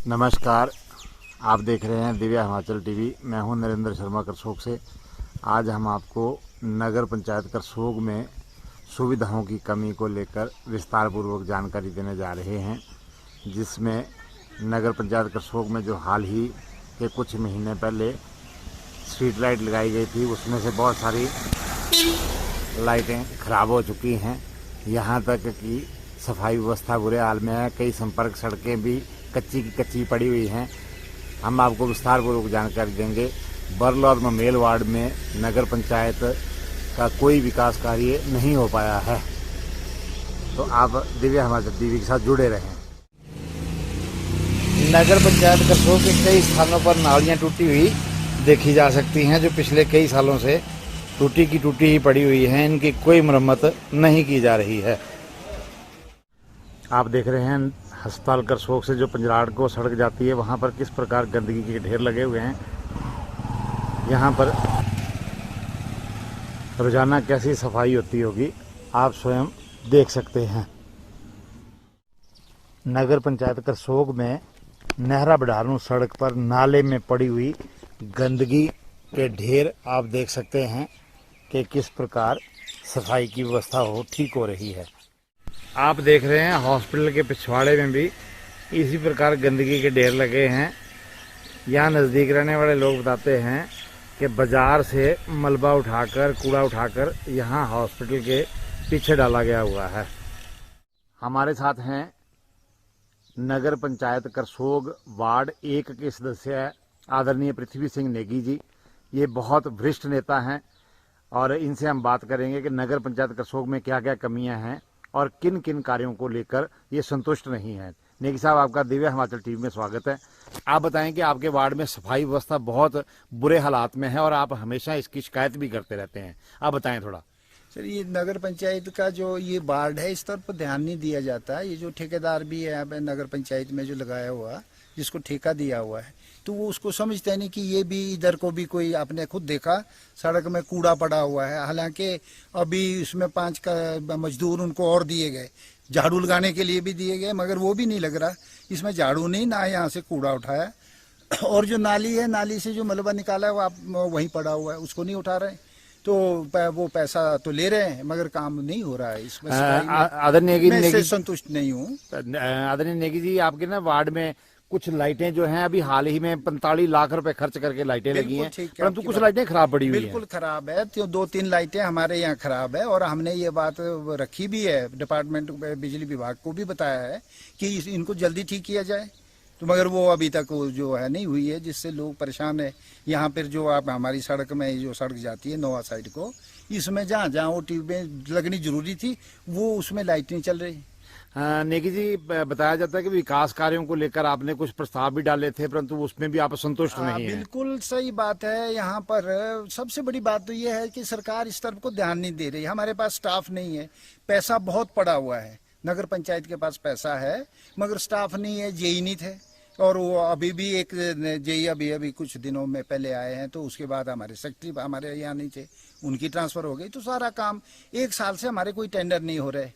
नमस्कार, आप देख रहे हैं दिव्य हिमाचल टीवी। मैं हूं नरेंद्र शर्मा करसोग से। आज हम आपको नगर पंचायत करसोग में सुविधाओं की कमी को लेकर विस्तार पूर्वक जानकारी देने जा रहे हैं, जिसमें नगर पंचायत करसोग में जो हाल ही के कुछ महीने पहले स्ट्रीट लाइट लगाई गई थी, उसमें से बहुत सारी लाइटें खराब हो चुकी हैं। यहाँ तक कि सफाई व्यवस्था बुरे हाल में है। कई संपर्क सड़कें भी कच्ची की कच्ची पड़ी हुई हैं। हम आपको विस्तार पूर्वक जानकारी देंगे। बरल और ममेल वार्ड में नगर पंचायत का कोई विकास कार्य नहीं हो पाया है। तो आप दिव्य हिमाचल टीवी के साथ जुड़े रहें। नगर पंचायत करसोग के कई स्थानों पर नालियां टूटी हुई देखी जा सकती हैं, जो पिछले कई सालों से टूटी की टूटी ही पड़ी हुई हैं। इनकी कोई मरम्मत नहीं की जा रही है। आप देख रहे हैं अस्पताल करसोग से जो पंजराड़ को सड़क जाती है, वहाँ पर किस प्रकार गंदगी के ढेर लगे हुए हैं। यहाँ पर रोजाना कैसी सफाई होती होगी, आप स्वयं देख सकते हैं। नगर पंचायत करसोग में नेहरा बिडारू सड़क पर नाले में पड़ी हुई गंदगी के ढेर आप देख सकते हैं कि किस प्रकार सफाई की व्यवस्था ठीक हो रही है। आप देख रहे हैं हॉस्पिटल के पिछवाड़े में भी इसी प्रकार गंदगी के ढेर लगे हैं। यहाँ नज़दीक रहने वाले लोग बताते हैं कि बाज़ार से मलबा उठाकर, कूड़ा उठाकर यहाँ हॉस्पिटल के पीछे डाला गया हुआ है। हमारे साथ हैं नगर पंचायत करसोग वार्ड 1 के सदस्य आदरणीय पृथ्वी सिंह नेगी जी। ये बहुत वरिष्ठ नेता हैं और इनसे हम बात करेंगे कि नगर पंचायत करसोग में क्या क्या कमियां हैं और किन किन कार्यों को लेकर ये संतुष्ट नहीं है। नेगी साहब, आपका दिव्य हिमाचल टीवी में स्वागत है। आप बताएं कि आपके वार्ड में सफाई व्यवस्था बहुत बुरे हालात में है और आप हमेशा इसकी शिकायत भी करते रहते हैं। आप बताएं थोड़ा। सर, ये नगर पंचायत का जो ये वार्ड है, इस तरफ पर ध्यान नहीं दिया जाता है। ये जो ठेकेदार भी है यहाँ पे नगर पंचायत में जो लगाया हुआ, जिसको ठेका दिया हुआ है, तो वो उसको समझते नहीं कि ये भी इधर को भी कोई, आपने खुद देखा सड़क में कूड़ा पड़ा हुआ है। हालांकि अभी इसमें 5 का मजदूर उनको और दिए गए, झाड़ू लगाने के लिए भी दिए गए, मगर वो भी नहीं लग रहा। इसमें झाड़ू नहीं, ना यहाँ से कूड़ा उठाया। और जो नाली है, नाली से जो मलबा निकाला है वो आप वहीं पड़ा हुआ है, उसको नहीं उठा रहे। तो वो पैसा तो ले रहे हैं मगर काम नहीं हो रहा है। इसमें आदरणीय नेगी मैं संतुष्ट नहीं हूँ। आदरणीय नेगी जी, आपके ना वार्ड में कुछ लाइटें जो हैं अभी हाल ही में 45 लाख रुपए खर्च करके लाइटें लगी हैं, परंतु कुछ लाइटें खराब पड़ी हुई हैं। बिल्कुल खराब है। तो 2-3 लाइटें हमारे यहाँ खराब है और हमने ये बात रखी भी है, डिपार्टमेंट बिजली विभाग को भी बताया है कि इनको जल्दी ठीक किया जाए। तो मगर वो अभी तक जो है नहीं हुई है, जिससे लोग परेशान है। यहाँ पर जो आप हमारी सड़क में जो सड़क जाती है नोवा साइड को, इसमें जहाँ जहाँ वो ट्यूबें लगनी जरूरी थी वो उसमें लाइट नहीं चल रही। नेगी जी, बताया जाता है कि विकास कार्यों को लेकर आपने कुछ प्रस्ताव भी डाले थे, परंतु उसमें भी आप संतुष्ट नहीं हैं। बिल्कुल सही बात है। यहाँ पर सबसे बड़ी बात तो ये है कि सरकार इस तरफ को ध्यान नहीं दे रही। हमारे पास स्टाफ नहीं है, पैसा बहुत पड़ा हुआ है। नगर पंचायत के पास पैसा है मगर स्टाफ नहीं है। जेई नहीं थे और वो अभी भी एक जेई अभी कुछ दिनों में पहले आए हैं, तो उसके बाद हमारे सेक्रेटरी हमारे यहाँ नहीं थे, उनकी ट्रांसफर हो गई। तो सारा काम 1 साल से हमारे कोई टेंडर नहीं हो रहे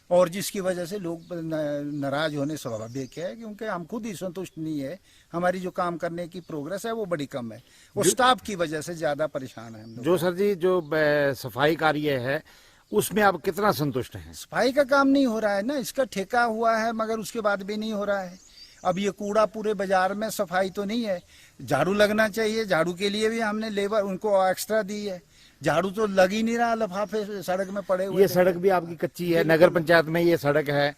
और जिसकी वजह से लोग नाराज होने स्वाभाविक है, क्योंकि हम खुद ही संतुष्ट नहीं है। हमारी जो काम करने की प्रोग्रेस है वो बड़ी कम है, वो स्टाफ की वजह से ज्यादा परेशान है हम लोग। जो सर जी, जो सफाई कार्य है उसमें आप कितना संतुष्ट हैं? सफाई का काम नहीं हो रहा है ना, इसका ठेका हुआ है मगर उसके बाद भी नहीं हो रहा है। अब ये कूड़ा पूरे बाजार में, सफाई तो नहीं है। झाड़ू लगना चाहिए, झाड़ू के लिए भी हमने लेबर उनको एक्स्ट्रा दी है, झाड़ू तो लग ही नहीं रहा, लफाफे सड़क में पड़े हुए। ये सड़क भी आपकी कच्ची है। नगर पंचायत में ये सड़क है।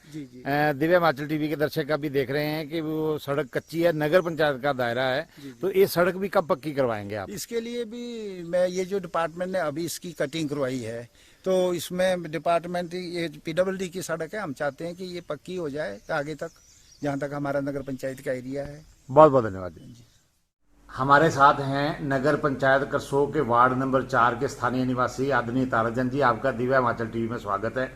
दिव्य हिमाचल टीवी के दर्शक भी देख रहे हैं कि वो सड़क कच्ची है, नगर पंचायत का दायरा है। तो ये सड़क भी कब पक्की करवाएंगे आप? इसके लिए भी मैं, ये जो डिपार्टमेंट ने अभी इसकी कटिंग करवाई है, तो इसमें डिपार्टमेंट, ये PWD की सड़क है, हम चाहते हैं कि ये पक्की हो जाए आगे तक, जहाँ तक हमारा नगर पंचायत का एरिया है। बहुत बहुत धन्यवाद जी। हमारे साथ हैं नगर पंचायत करसोग के वार्ड नंबर 4 के स्थानीय निवासी आदरणीय ताराचंद जी। आपका दिव्य हिमाचल टीवी में स्वागत है।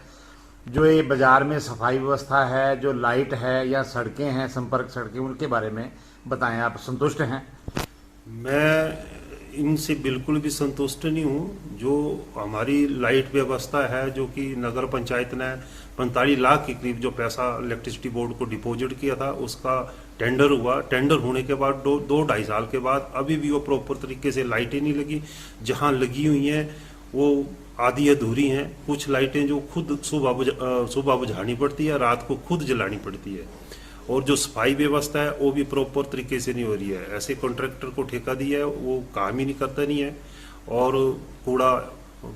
जो ये बाजार में सफाई व्यवस्था है, जो लाइट है या सड़कें हैं, संपर्क सड़कें, उनके बारे में बताएं। आप संतुष्ट हैं? मैं इनसे बिल्कुल भी संतुष्ट नहीं हूँ। जो हमारी लाइट व्यवस्था है, जो कि नगर पंचायत ने 45 लाख के करीब जो पैसा इलेक्ट्रिसिटी बोर्ड को डिपॉजिट किया था, उसका टेंडर हुआ। टेंडर होने के बाद दो ढाई साल के बाद अभी भी वो प्रॉपर तरीके से लाइटें नहीं लगी। जहाँ लगी हुई हैं वो आधी अधूरी हैं। कुछ लाइटें जो खुद सुबह बुझानी पड़ती है, रात को खुद जलानी पड़ती है। और जो सफाई व्यवस्था है वो भी प्रॉपर तरीके से नहीं हो रही है। ऐसे कॉन्ट्रैक्टर को ठेका दिया है, वो काम ही नहीं करता नहीं है और कूड़ा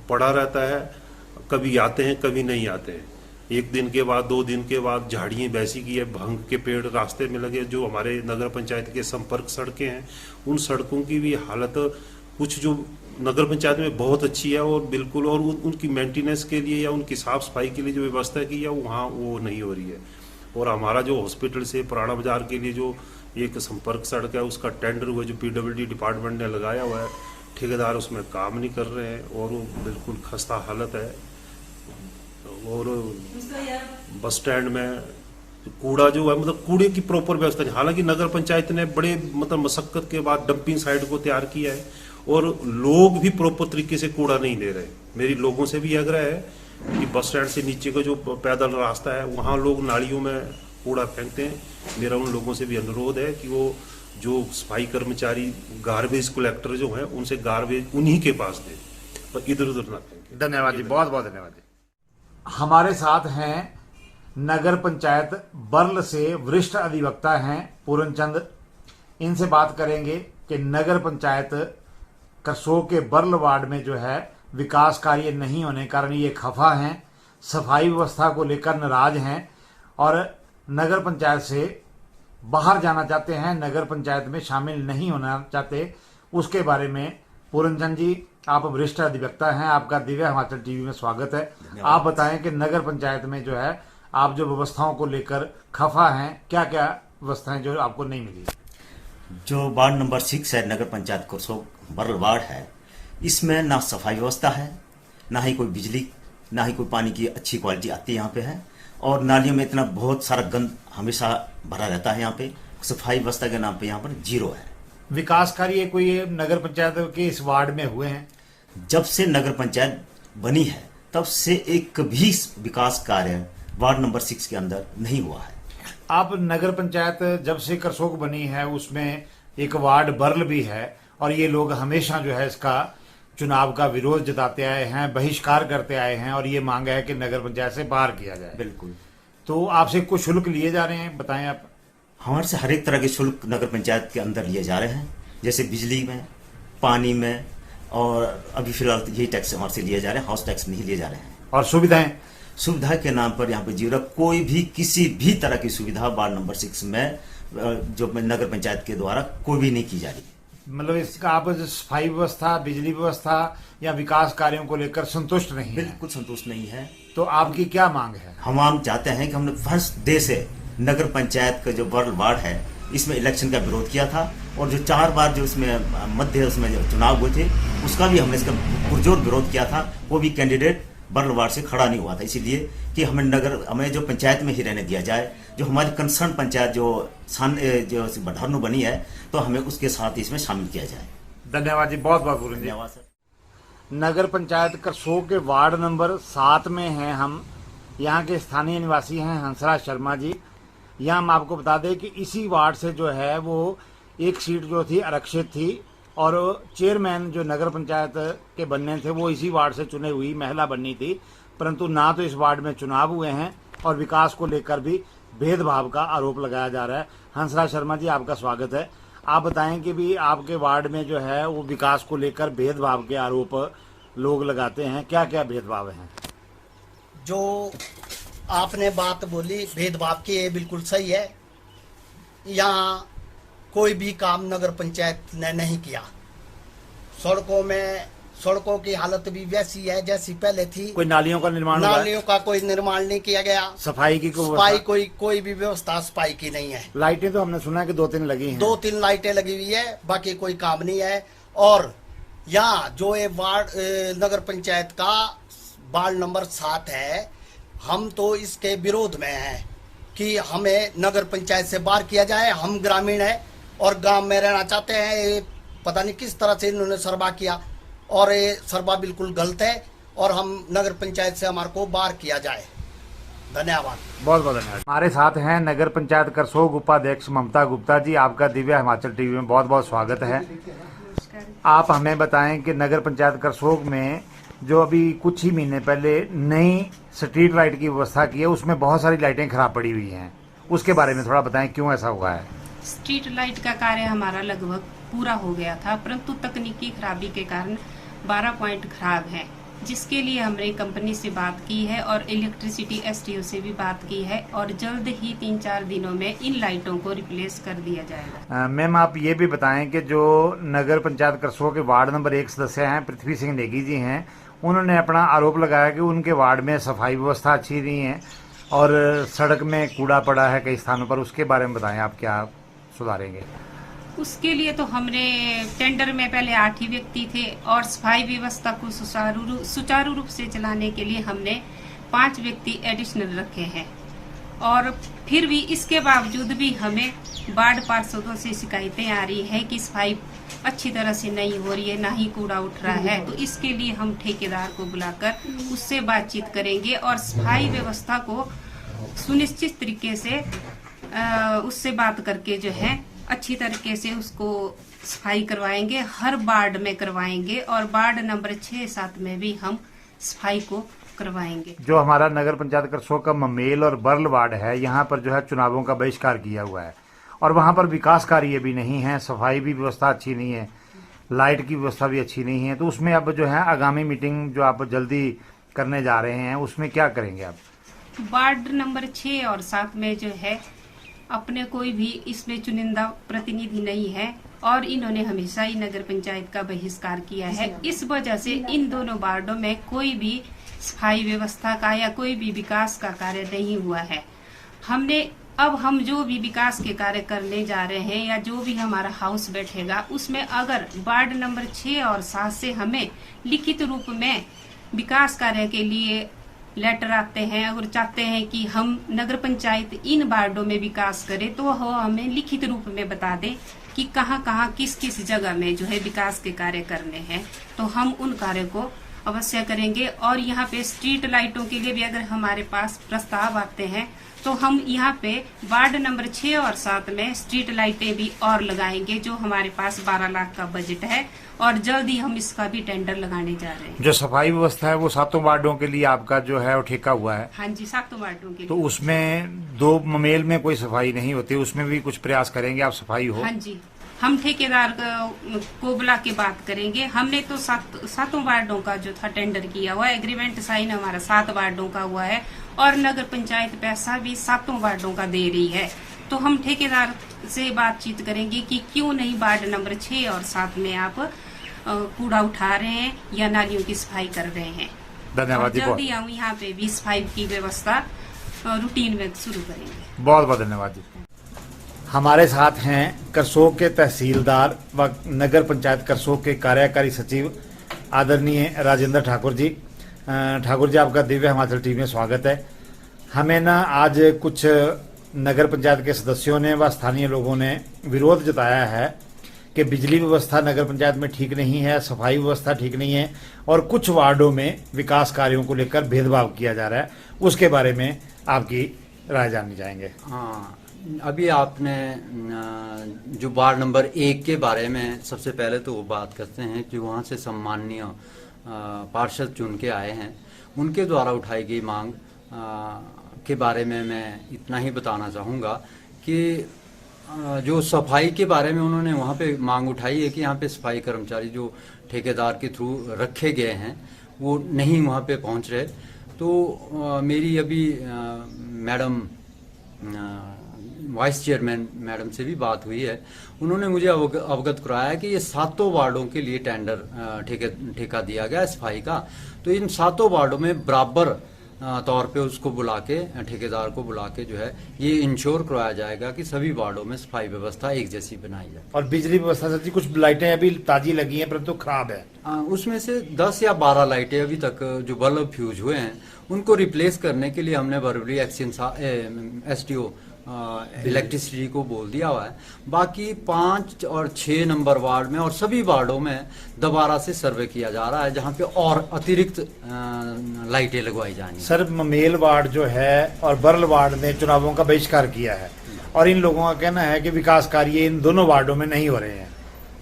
पड़ा रहता है। कभी आते हैं कभी नहीं आते हैं। एक दिन के बाद 2 दिन के बाद झाड़ियाँ वैसी की है, भांग के पेड़ रास्ते में लगे। जो हमारे नगर पंचायत के संपर्क सड़कें हैं, उन सड़कों की भी हालत कुछ जो नगर पंचायत में बहुत अच्छी है और बिल्कुल, और उनकी मेंटेनेंस के लिए या उनकी साफ सफाई के लिए जो व्यवस्था की है वहाँ वो नहीं हो रही है। और हमारा जो हॉस्पिटल से पुराना बाजार के लिए जो एक संपर्क सड़क है, उसका टेंडर हुआ जो PWD डिपार्टमेंट ने लगाया हुआ है, ठेकेदार उसमें काम नहीं कर रहे हैं और वो बिल्कुल खस्ता हालत है। और बस स्टैंड में कूड़ा जो है, मतलब कूड़े की प्रॉपर व्यवस्था नहीं। हालांकि नगर पंचायत ने बड़े मतलब मशक्कत के बाद डंपिंग साइड को तैयार किया है और लोग भी प्रॉपर तरीके से कूड़ा नहीं दे रहे। मेरी लोगों से भी आग्रह है कि बस स्टैंड से नीचे का जो पैदल रास्ता है वहाँ लोग नालियों में कूड़ा फेंकते हैं। मेरा उन लोगों से भी अनुरोध है कि वो जो सफाई कर्मचारी गार्बेज कलेक्टर जो हैं उनसे गार्बेज उन्हीं के पास दें और इधर उधर ना फेंकें। धन्यवाद जी, बहुत बहुत धन्यवाद जी। हमारे साथ हैं नगर पंचायत बर्ल से वरिष्ठ अधिवक्ता हैं पूरन चंद। इनसे बात करेंगे कि नगर पंचायत करसोग के बर्ल वार्ड में जो है विकास कार्य नहीं होने के कारण ये खफा हैं, सफाई व्यवस्था को लेकर नाराज हैं और नगर पंचायत से बाहर जाना चाहते हैं, नगर पंचायत में शामिल नहीं होना चाहते। उसके बारे में पूरनचंद जी, आप वरिष्ठ अधिवक्ता हैं, आपका दिव्य हिमाचल टीवी में स्वागत है। आप बताएं कि नगर पंचायत में जो है आप जो व्यवस्थाओं को लेकर खफा हैं, क्या क्या व्यवस्थाएं जो आपको नहीं मिली? जो वार्ड नंबर 6 है, नगर पंचायत करसोग बर्ल वार्ड है, इसमें ना सफाई व्यवस्था है, ना ही कोई बिजली, ना ही कोई पानी की अच्छी क्वालिटी आती है यहाँ पे है। और नालियों में इतना बहुत सारा गंद हमेशा भरा रहता है। यहाँ पे सफाई व्यवस्था के नाम पे यहाँ पर जीरो है। विकास कार्य कोई नगर पंचायत के इस वार्ड में हुए हैं? जब से नगर पंचायत बनी है तब से एक भी विकास कार्य वार्ड नंबर 6 के अंदर नहीं हुआ है। आप नगर पंचायत जब से करसोग बनी है उसमें एक वार्ड बर्ल भी है और ये लोग हमेशा जो है इसका चुनाव का विरोध जताते आए हैं, बहिष्कार करते आए हैं और ये मांग है कि नगर पंचायत से बाहर किया जाए। बिल्कुल। तो आपसे कुछ शुल्क लिए जा रहे हैं, बताएं आप। हमारे से हर एक तरह के शुल्क नगर पंचायत के अंदर लिए जा रहे हैं, जैसे बिजली में, पानी में, और अभी फिलहाल यही टैक्स हमारे से लिए जा रहे हैं, हाउस टैक्स नहीं लिए जा रहे हैं। और सुविधा के नाम पर यहाँ पे जीरो, कोई भी किसी भी तरह की सुविधा वार्ड नंबर 6 में जो नगर पंचायत के द्वारा कोई भी नहीं की जा रही। मतलब इसका आप सफाई व्यवस्था, बिजली व्यवस्था या विकास कार्यों को लेकर संतुष्ट नहीं है? बिल्कुल संतुष्ट नहीं है। तो आपकी क्या मांग है? हम चाहते हैं कि हमने फर्स्ट डे से नगर पंचायत का जो बर्ल वार्ड है इसमें इलेक्शन का विरोध किया था और जो 4 बार जो इसमें मध्य उसमें जो चुनाव हुए थे उसका भी हमने इसका पुरजोर विरोध किया था। वो भी कैंडिडेट बर्ल वार्ड से खड़ा नहीं हुआ था, इसीलिए कि हमें जो पंचायत में ही रहने दिया जाए। जो हमारी कंसर्न पंचायत जो बधारनू बनी है तो हमें उसके साथ इसमें शामिल किया जाए। धन्यवाद जी, बहुत बहुत धन्यवाद सर। नगर पंचायत करसोग के वार्ड नंबर 7 में हैं हम। यहाँ के स्थानीय निवासी हैं हंसराज शर्मा जी। यहाँ हम आपको बता दें कि इसी वार्ड से जो है वो एक सीट जो थी आरक्षित थी और चेयरमैन जो नगर पंचायत के बनने थे वो इसी वार्ड से चुने हुई महिला बननी थी, परंतु ना तो इस वार्ड में चुनाव हुए हैं और विकास को लेकर भी भेदभाव का आरोप लगाया जा रहा है। हंसराज शर्मा जी, आपका स्वागत है। आप बताएं कि भी आपके वार्ड में जो है वो विकास को लेकर भेदभाव के आरोप लोग लगाते हैं, क्या क्या भेदभाव हैं? जो आपने बात बोली भेदभाव की, ये बिल्कुल सही है। यहाँ कोई भी काम नगर पंचायत ने नहीं किया। सड़कों की हालत भी वैसी है जैसी पहले थी। कोई नालियों का निर्माण नालियों का कोई निर्माण नहीं किया गया। सफाई की कोई भी व्यवस्था सफाई की नहीं है। लाइटें तो हमने सुना है कि 2-3 लगी हैं। 2-3 लाइटें लगी हुई है, बाकी कोई काम नहीं है। और यहाँ जो ये वार्ड नगर पंचायत का वार्ड नंबर 7 है, हम तो इसके विरोध में हैं कि हमें नगर पंचायत से बाहर किया जाए। हम ग्रामीण हैं और गांव में रहना चाहते हैं। पता नहीं किस तरह से इन्होंने सरबा किया, और ये सरबा बिल्कुल गलत है और हम नगर पंचायत से हमारे को बाहर किया जाए। धन्यवाद। बहुत बहुत धन्यवाद। हमारे साथ हैं नगर पंचायत करसोग उपाध्यक्ष ममता गुप्ता जी। आपका दिव्य हिमाचल टीवी में बहुत बहुत स्वागत है। आप हमें बताएं कि नगर पंचायत करसोग में जो अभी कुछ ही महीने पहले नई स्ट्रीट लाइट की व्यवस्था की है, उसमें बहुत सारी लाइटें खराब पड़ी हुई हैं, उसके बारे में थोड़ा बताएं क्यों ऐसा हुआ है। स्ट्रीट लाइट का कार्य हमारा लगभग पूरा हो गया था, परंतु तकनीकी खराबी के कारण 12 पॉइंट खराब हैं, जिसके लिए हमने कंपनी से बात की है और इलेक्ट्रिसिटी एसटीओ से भी बात की है और जल्द ही 3-4 दिनों में इन लाइटों को रिप्लेस कर दिया जाएगा। मैम आप ये भी बताएं कि जो नगर पंचायत करसोग के वार्ड नंबर 1 सदस्य हैं पृथ्वी सिंह नेगी जी हैं, उन्होंने अपना आरोप लगाया कि उनके वार्ड में सफाई व्यवस्था अच्छी नहीं है और सड़क में कूड़ा पड़ा है कई स्थानों पर। उसके बारे में बताएं, आप क्या सुधारेंगे? उसके लिए तो हमने टेंडर में पहले 8 ही व्यक्ति थे और सफाई व्यवस्था को सुचारू रूप से चलाने के लिए हमने 5 व्यक्ति एडिशनल रखे हैं, और फिर भी इसके बावजूद भी हमें वार्ड पार्षदों से शिकायतें आ रही है कि सफाई अच्छी तरह से नहीं हो रही है, ना ही कूड़ा उठ रहा है। तो इसके लिए हम ठेकेदार को बुलाकर उससे बातचीत करेंगे और सफाई व्यवस्था को सुनिश्चित तरीके से उससे बात करके जो है अच्छी तरीके से उसको सफाई करवाएंगे, हर वार्ड में करवाएंगे और वार्ड नंबर 6-7 में भी हम सफाई को करवाएंगे। जो हमारा नगर पंचायत करसोग का ममेल और बर्ल वार्ड है, यहाँ पर जो है चुनावों का बहिष्कार किया हुआ है और वहाँ पर विकास कार्य भी नहीं है, सफाई भी व्यवस्था अच्छी नहीं है, लाइट की व्यवस्था भी अच्छी नहीं है। तो उसमें अब जो है आगामी मीटिंग जो आप जल्दी करने जा रहे हैं, उसमें क्या करेंगे आप? वार्ड नंबर 6 और 7 में जो है अपने कोई भी इसमें चुनिंदा प्रतिनिधि नहीं है और इन्होंने हमेशा ही नगर पंचायत का बहिष्कार किया है। इस वजह से इन दोनों वार्डों में कोई भी सफाई व्यवस्था का या कोई भी विकास का कार्य नहीं हुआ है। हम जो भी विकास के कार्य करने जा रहे हैं या जो भी हमारा हाउस बैठेगा, उसमें अगर वार्ड नंबर 6 और 7 से हमें लिखित रूप में विकास कार्य के लिए लेटर आते हैं और चाहते हैं कि हम नगर पंचायत इन वार्डों में विकास करे, तो वो हमें लिखित रूप में बता दें कि कहाँ किस किस जगह में जो है विकास के कार्य करने हैं, तो हम उन कार्य को अवश्य करेंगे। और यहाँ पे स्ट्रीट लाइटों के लिए भी अगर हमारे पास प्रस्ताव आते हैं तो हम यहाँ पे वार्ड नंबर 6 और 7 में स्ट्रीट लाइटें भी और लगाएंगे, जो हमारे पास 12 लाख का बजट है और जल्द ही हम इसका भी टेंडर लगाने जा रहे हैं। जो सफाई व्यवस्था है वो 7 वार्डों के लिए आपका जो है वो ठेका हुआ है? हाँ जी, 7 वार्डों के लिए। तो उसमें 2 ममेल में कोई सफाई नहीं होती, उसमें भी कुछ प्रयास करेंगे आप सफाई हो? हाँ जी, हम ठेकेदार को बुला के बात करेंगे। हमने तो 7 वार्डों का जो था टेंडर किया हुआ है, एग्रीमेंट साइन हमारा 7 वार्डों का हुआ है और नगर पंचायत पैसा भी 7 वार्डों का दे रही है। तो हम ठेकेदार से बातचीत करेंगे कि क्यों नहीं वार्ड नंबर 6 और 7 में आप कूड़ा उठा रहे हैं या नालियों की सफाई कर रहे हैं। धन्यवाद जी। जल्दी हम यहाँ पे भी सफाई की व्यवस्था रूटीन में शुरू करेंगे। बहुत बहुत धन्यवाद जी। हमारे साथ हैं करसोग के तहसीलदार व नगर पंचायत करसोग के कार्यकारी सचिव आदरणीय राजेंद्र ठाकुर जी। ठाकुर जी, आपका दिव्य हिमाचल टीवी में स्वागत है। हमें ना आज कुछ नगर पंचायत के सदस्यों ने व स्थानीय लोगों ने विरोध जताया है कि बिजली व्यवस्था नगर पंचायत में ठीक नहीं है, सफाई व्यवस्था ठीक नहीं है और कुछ वार्डों में विकास कार्यों को लेकर भेदभाव किया जा रहा है। उसके बारे में आपकी राय जाननी चाहेंगे। हाँ, अभी आपने जो वार्ड नंबर 1 के बारे में सबसे पहले तो वो बात करते हैं कि वहाँ से सम्माननीय पार्षद चुन के आए हैं, उनके द्वारा उठाई गई मांग के बारे में मैं इतना ही बताना चाहूँगा कि जो सफाई के बारे में उन्होंने वहाँ पे मांग उठाई है कि यहाँ पे सफाई कर्मचारी जो ठेकेदार के थ्रू रखे गए हैं वो नहीं वहाँ पे पहुँच रहे। तो मेरी अभी मैडम वाइस चेयरमैन मैडम से भी बात हुई है, उन्होंने मुझे अवगत कराया कि ये 7 वार्डों के लिए टेंडर ठेका दिया गया है सफाई का। तो इन 7 वार्डों में बराबर तौर पे उसको बुला के, ठेकेदार को बुला के जो है ये इंश्योर करवाया जाएगा कि सभी वार्डों में सफाई व्यवस्था एक जैसी बनाई जाए। और बिजली व्यवस्था सच्ची कुछ लाइटें अभी ताजी लगी हैं परंतु खराब है। उसमें से 10 या 12 लाइटें अभी तक जो बल्ब फ्यूज हुए हैं उनको रिप्लेस करने के लिए हमने वर्बली एक्शन एसडीओ इलेक्ट्रिसिटी को बोल दिया हुआ है। बाकी 5 और 6 नंबर वार्ड में और सभी वार्डों में दोबारा से सर्वे किया जा रहा है, जहां पे और अतिरिक्त लाइटें लगवाई जाएंगी। सर, ममेल वार्ड जो है और बरल वार्ड ने चुनावों का बहिष्कार किया है और इन लोगों का कहना है कि विकास कार्य इन दोनों वार्डों में नहीं हो रहे हैं।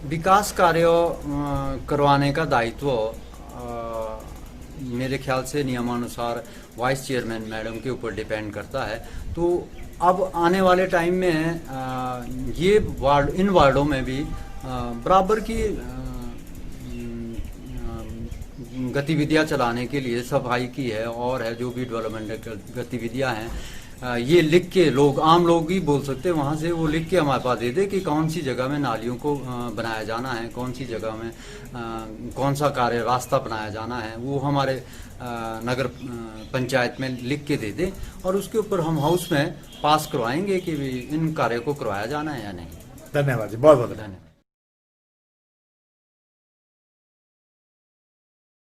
विकास कार्य करवाने का दायित्व मेरे ख्याल से नियमानुसार वाइस चेयरमैन मैडम के ऊपर डिपेंड करता है। तो अब आने वाले टाइम में ये वार्ड, इन वार्डों में भी बराबर की गतिविधियां चलाने के लिए सफाई की है और है जो भी डेवलपमेंट गतिविधियां हैं, ये लिख के लोग, आम लोग ही बोल सकते हैं, वहाँ से वो लिख के हमारे पास दे दे कि कौन सी जगह में नालियों को बनाया जाना है, कौन सी जगह में कौन सा कार्य रास्ता बनाया जाना है, वो हमारे नगर पंचायत में लिख के दे दे और उसके ऊपर हम हाउस में पास करवाएंगे कि इन कार्यों को करवाया जाना है या नहीं। धन्यवाद जी, बहुत बहुत धन्यवाद।